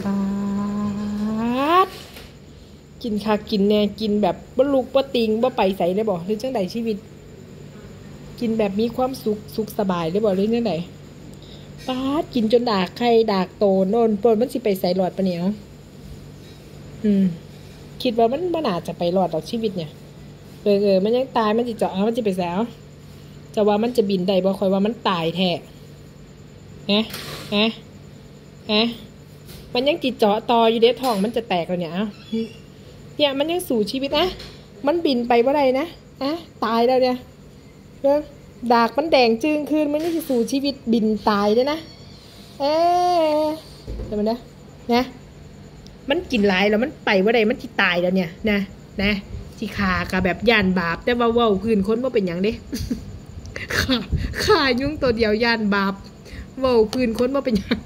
ปาดกินค่ะกินแน่กินแบบบ่ลุกบ่ติงบ่ไปใส่ได้บ่หรือจังใดชีวิตกินแบบมีความสุขสบายได้บ่หรือจังใดปาดกินจนดากไข่ดากโตโน่นปนมันสิไปใส่หลอดปะเหนียวคิดว่ามันบ่น่าจะไปรอดหรอกชีวิตเนี่ยมันยังตายมันสิเจาะมันสิไปแซวจะว่ามันจะบินได้บ่ค่อยว่ามันตายแท้ฮะฮะฮะมันยังจิตเจาะต่ออยู่เด้ท้องมันจะแตกแล้วเนี่ยเนี่ยมันยังสู่ชีวิตนะมันบินไปบ่ได้นะตายแล้วเนี่ยดากมันแดงจึงคืนมันยังจะสู่ชีวิตบินตายด้วยนะเดี๋ยวมันนะมันกินหลายแล้วมันไปบ่ได้มันที่ตายแล้วเนี่ยนะที่ขากับแบบย่านบาปแต่ว่าเว้าพื้นคนว่าเป็นอย่างเด้ ขายุ่งตัวเดียวย่านบาปเว้าพื้นคนว่าเป็นอย่าง